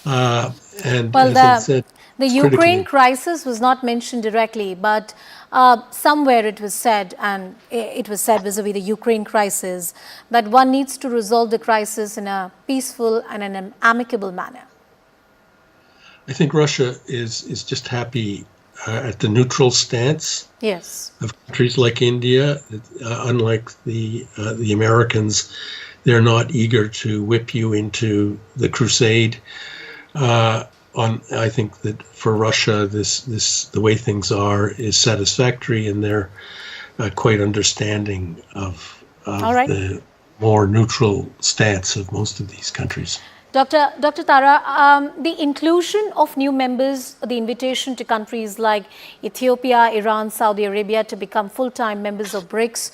and Well, as I said, the it's Ukraine critically. crisis was not mentioned directly, but somewhere it was said, and it was said vis-a-vis the Ukraine crisis, that one needs to resolve the crisis in a peaceful and in an amicable manner. I think Russia is just happy at the neutral stance Yes. of countries like India. Unlike the Americans, they're not eager to whip you into the crusade. I think that for Russia, the way things are is satisfactory, and they're quite understanding of the more neutral stance of most of these countries. Dr. Tara, the inclusion of new members, the invitation to countries like Ethiopia, Iran, Saudi Arabia to become full-time members of BRICS,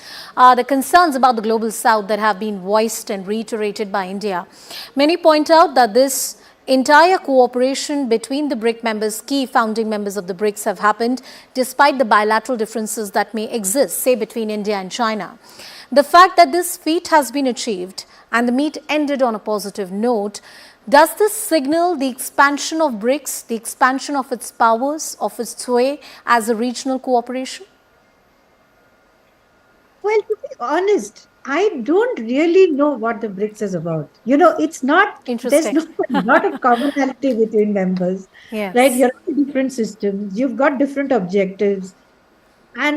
the concerns about the global south that have been voiced and reiterated by India. Many point out that this entire cooperation between the BRIC members, key founding members of the BRICS, have happened despite the bilateral differences that may exist, say, between India and China. The fact that this feat has been achieved and the meet ended on a positive note, does this signal the expansion of BRICS, the expansion of its powers, of its sway as a regional cooperation? Well, to be honest, I don't really know what the BRICS is about. You know, it's not, there's not a commonality between members, right? You're in different systems, you've got different objectives. And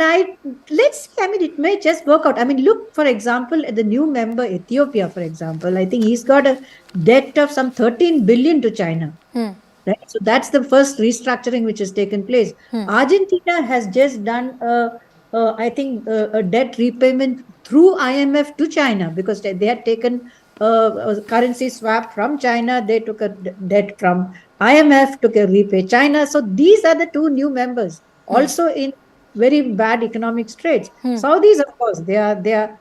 let's see, it may just work out. Look, for example, at the new member, Ethiopia, for example, I think he's got a debt of some 13 billion to China. Right? So that's the first restructuring which has taken place. Argentina has just done, a debt repayment through IMF to China because they had taken a currency swap from China. They took a debt from IMF to repay China. So these are the two new members, also in very bad economic straits. Saudis, of course, their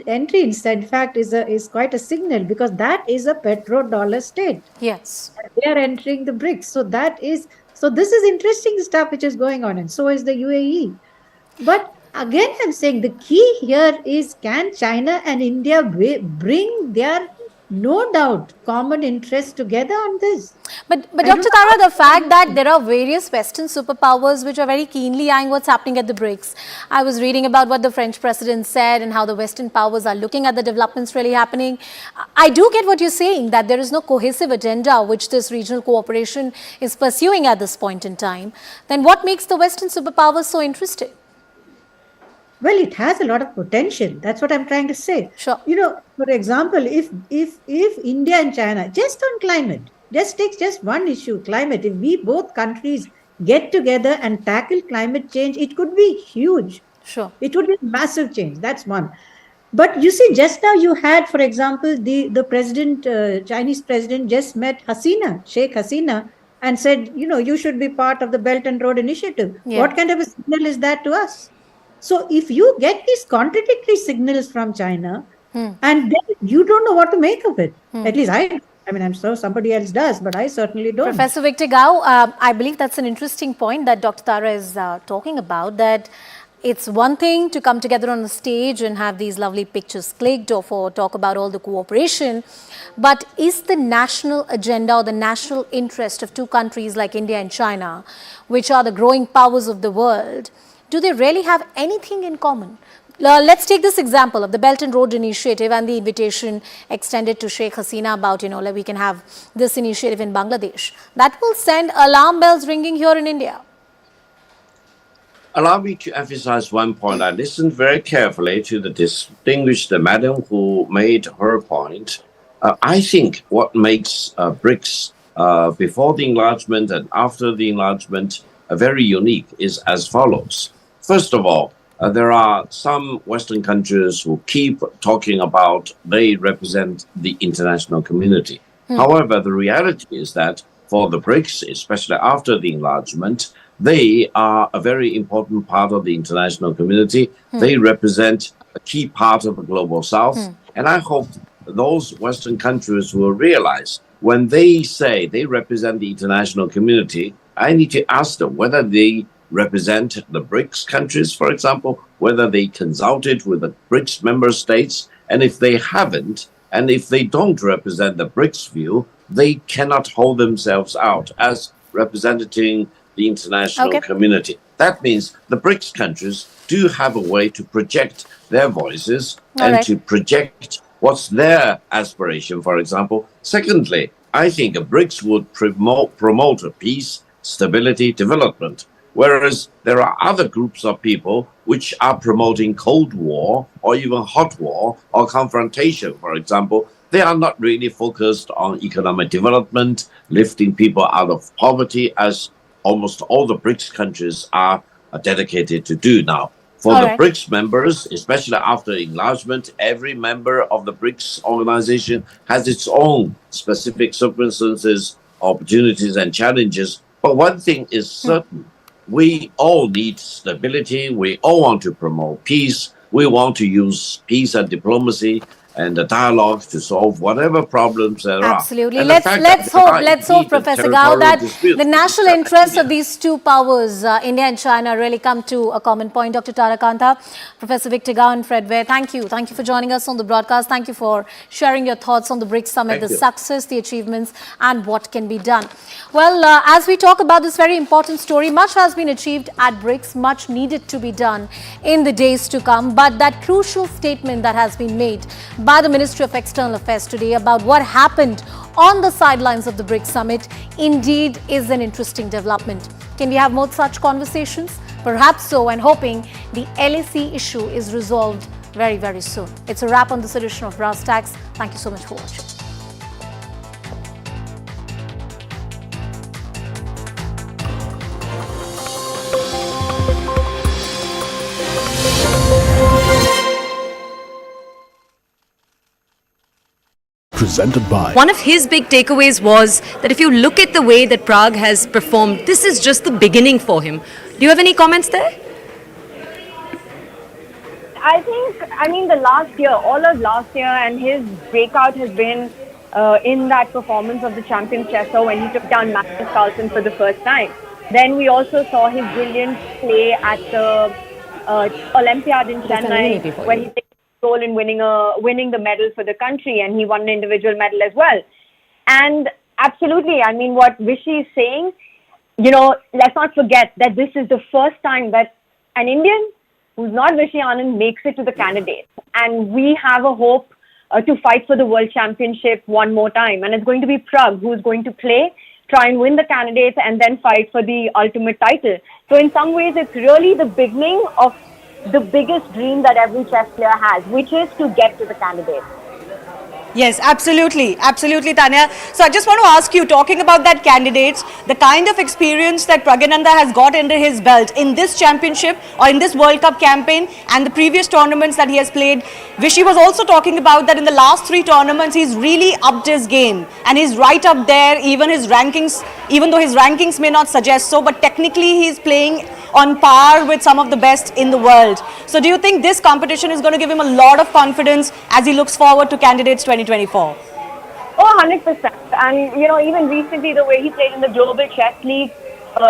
entry, in fact, is quite a signal because that is a petrodollar state. Yes, they are entering the BRICS. So this is interesting stuff which is going on, and so is the UAE. But again, I'm saying the key here is, can China and India bring their, no doubt, common interests together on this? But Dr. Tara, the fact that there are various Western superpowers which are very keenly eyeing what's happening at the BRICS. I was reading about what the French president said and how the Western powers are looking at the developments really happening. I do get what you're saying, that there is no cohesive agenda which this regional cooperation is pursuing at this point in time. Then what makes the Western superpowers so interested? Well, it has a lot of potential. That's what I'm trying to say. Sure. You know, for example, if India and China, just on climate, just takes just one issue, climate, if we both countries get together and tackle climate change, it could be huge. Sure. It would be massive change. That's one. But you see, just now you had, for example, the president, Chinese president just met Sheikh Hasina, and said, you know, you should be part of the Belt and Road Initiative. Yeah. What kind of a signal is that to us? So if you get these contradictory signals from China, and then you don't know what to make of it, at least I'm sure somebody else does, but I certainly don't. Professor Victor Gao, I believe that's an interesting point that Dr. Tara is talking about, that it's one thing to come together on the stage and have these lovely pictures clicked or talk about all the cooperation, but is the national agenda or the national interest of two countries like India and China, which are the growing powers of the world, do they really have anything in common? Let's take this example of the Belt and Road Initiative and the invitation extended to Sheikh Hasina about, like we can have this initiative in Bangladesh. That will send alarm bells ringing here in India. Allow me to emphasize one point. I listened very carefully to the distinguished madam who made her point. I think what makes BRICS before the enlargement and after the enlargement very unique is as follows. First of all, there are some Western countries who keep talking about they represent the international community. However, the reality is that for the BRICS, especially after the enlargement, they are a very important part of the international community. They represent a key part of the global south. And I hope those Western countries will realize when they say they represent the international community, I need to ask them whether they represent the BRICS countries, for example, whether they consulted with the BRICS member states, and if they haven't, and if they don't represent the BRICS view, they cannot hold themselves out as representing the international community. That means the BRICS countries do have a way to project their voices and to project what's their aspiration, for example. Secondly, I think BRICS would promote peace, stability, development, whereas there are other groups of people which are promoting Cold War or even hot war or confrontation, for example. They are not really focused on economic development, lifting people out of poverty, as almost all the BRICS countries are dedicated to do now. For the BRICS members, especially after enlargement, every member of the BRICS organization has its own specific circumstances, opportunities, and challenges. But one thing is certain. We all need stability. We all want to promote peace. We want to use peace and diplomacy and the dialogue to solve whatever problems there are. Absolutely. Let's hope, Professor Gao, that the national interests of these two powers, India and China, really come to a common point. Dr. Tarakanta, Professor Victor Gao and Fred Ware, thank you. Thank you for joining us on the broadcast. Thank you for sharing your thoughts on the BRICS Summit, the success, the achievements, and what can be done. Well, as we talk about this very important story, much has been achieved at BRICS, much needed to be done in the days to come. But that crucial statement that has been made by the Ministry of External Affairs today about what happened on the sidelines of the BRICS Summit indeed is an interesting development. Can we have more such conversations? Perhaps so, and hoping the LAC issue is resolved very, very soon. It's a wrap on this edition of Brass Tacks. Thank you so much for watching. Presented by. One of his big takeaways was that if you look at the way that Prague has performed, this is just the beginning for him. Do you have any comments there? I mean, the last year, all of last year, and his breakout has been in that performance of the champion chesser when he took down Magnus Carlsen for the first time. Then we also saw his brilliant play at the Olympiad in Chennai when he role in winning the medal for the country, and he won an individual medal as well. And absolutely, I mean, what Vishy is saying, you know, let's not forget that this is the first time that an Indian who's not Vishy Anand makes it to the candidates, and we have a hope to fight for the World Championship one more time, and it's going to be Prague who's going to try and win the candidates and then fight for the ultimate title. So in some ways, it's really the beginning of the biggest dream that every chess player has, which is to get to the candidate. Yes, absolutely. Absolutely, Tanya. So I just want to ask you, talking about that candidates, the kind of experience that Pragyan has got under his belt in this championship or in this World Cup campaign and the previous tournaments that he has played. Vishy was also talking about that in the last 3 tournaments, he's really upped his game and he's right up there, even his rankings, even though his rankings may not suggest so, but technically he's playing on par with some of the best in the world. So do you think this competition is going to give him a lot of confidence as he looks forward to Candidates 2024? Oh, 100%. And, you know, even recently the way he played in the Global Chess League,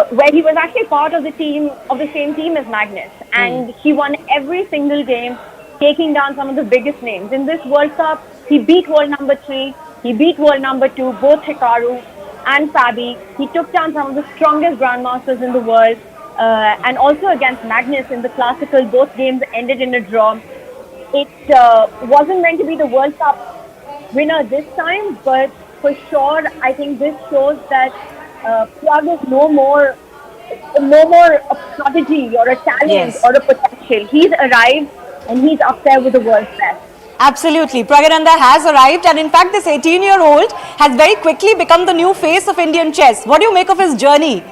where he was actually part of the same team as Magnus. And he won every single game, taking down some of the biggest names. In this World Cup, he beat world number 3, he beat world number 2, both Hikaru and Fabi. He took down some of the strongest grandmasters in the world. And also against Magnus in the classical, both games ended in a draw. It wasn't meant to be the World Cup winner this time, but for sure, I think this shows that Prague is no more a prodigy or a talent or a potential. He's arrived and he's up there with the world's best. Absolutely. Pragyan has arrived, and in fact, this 18-year-old has very quickly become the new face of Indian chess. What do you make of his journey?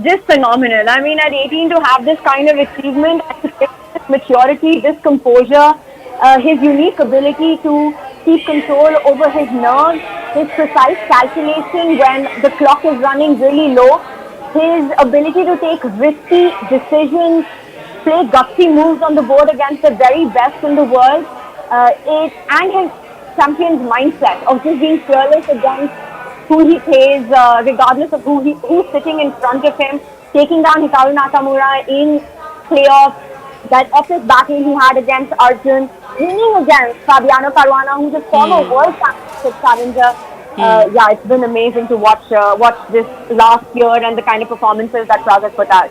Just phenomenal. I mean, at 18 to have this kind of achievement, this maturity, this composure, his unique ability to keep control over his nerves, his precise calculation when the clock is running really low, his ability to take risky decisions, play gutsy moves on the board against the very best in the world, and his champion's mindset of just being fearless against who he plays, regardless of who's sitting in front of him. taking down Hikaru Nakamura in playoffs, that epic battle he had against Arjun, winning against Fabiano Caruana, who's a former world championship challenger. Yeah, it's been amazing to watch this last year and the kind of performances that Prag has put out.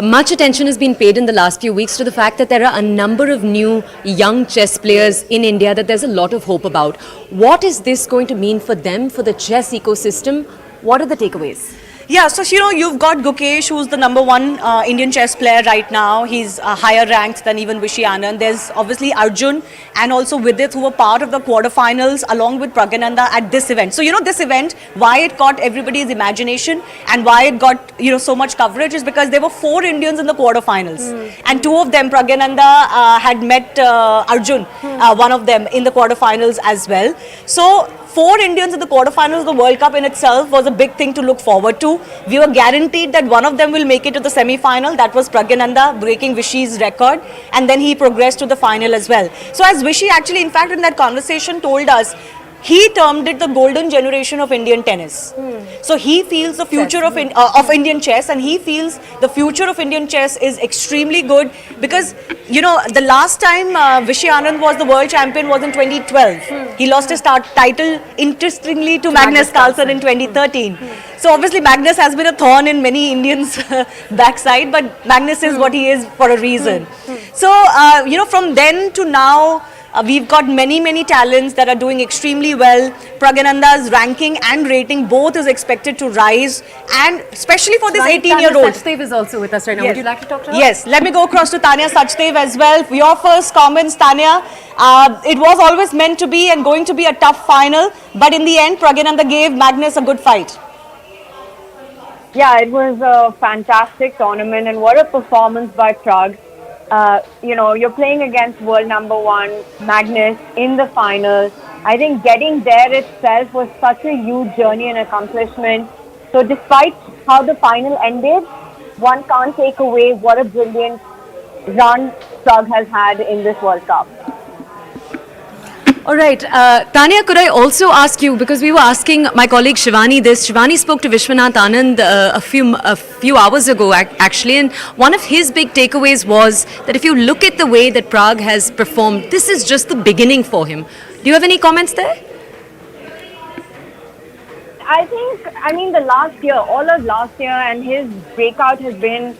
Much attention has been paid in the last few weeks to the fact that there are a number of new young chess players in India that there's a lot of hope about. What is this going to mean for them, for the chess ecosystem? What are the takeaways? Yeah, so you've got Gukesh, who's the #1 Indian chess player right now. He's higher ranked than even Vishy Anand. There's obviously Arjun and also Vidit, who were part of the quarterfinals along with Pragyan at this event. So this event, why it caught everybody's imagination and why it got so much coverage is because there were 4 Indians in the quarterfinals, and 2 of them, Pragyan had met Arjun, one of them in the quarterfinals as well. So 4 Indians in the quarterfinals of the World Cup in itself was a big thing to look forward to. We were guaranteed that one of them will make it to the semi-final. That was Pragyan, breaking Vishy's record, and then he progressed to the final as well. So as Vishy actually, in fact, in that conversation told us, he termed it the golden generation of Indian tennis. So he feels the future of Indian chess, and he feels the future of Indian chess is extremely good because, the last time Vishy Anand was the world champion was in 2012. He lost his title, interestingly, to Magnus Carlsen in 2013. So obviously Magnus has been a thorn in many Indians' backside, but Magnus is what he is for a reason. So, from then to now, we've got many talents that are doing extremely well. Pragyananda's ranking and rating both is expected to rise, and especially for this 18-year-old. Sachdev is also with us right now. Yes. Would you like to talk to her? Yes, let me go across to Tanya Sachdev as well. Your first comments, Tanya. It was always meant to be and going to be a tough final, but in the end, Pragyananda gave Magnus a good fight. Yeah, it was a fantastic tournament, and what a performance by Prag. You're playing against world #1 Magnus in the final. I think getting there itself was such a huge journey and accomplishment. So despite how the final ended, one can't take away what a brilliant run Prag has had in this World Cup. All right, Tanya, could I also ask you, because we were asking my colleague Shivani this. Shivani spoke to Vishwanath Anand a few hours ago, actually, and one of his big takeaways was that if you look at the way that Prag has performed, this is just the beginning for him. Do you have any comments there? The last year, all of last year, and his breakout has been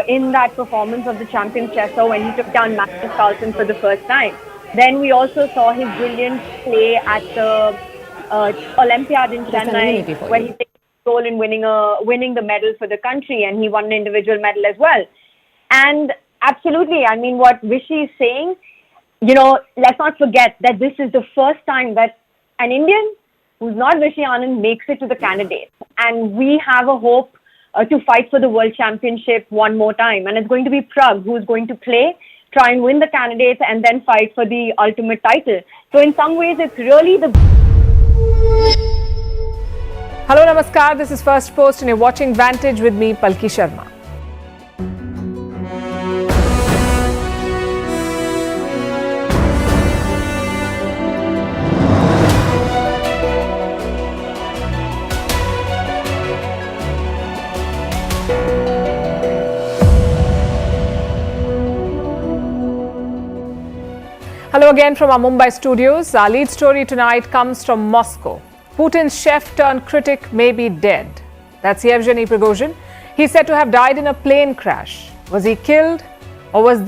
in that performance of the champion chesser when he took down Magnus Carlsen for the first time. Then we also saw his brilliant play at the Olympiad in Chennai, where he played a role in winning the medal for the country, and he won an individual medal as well. And absolutely, what Vishy is saying, let's not forget that this is the first time that an Indian who's not Vishy Anand makes it to the candidates. And we have a hope to fight for the World Championship one more time. And it's going to be Prag who's going to try and win the candidates and then fight for the ultimate title. So in some ways, it's really the... Hello, Namaskar. This is First Post and you're watching Vantage with me, Palki Sharma. Hello again from our Mumbai studios. Our lead story tonight comes from Moscow. Putin's chef-turned-critic may be dead. That's Yevgeny Prigozhin. He's said to have died in a plane crash. Was he killed or was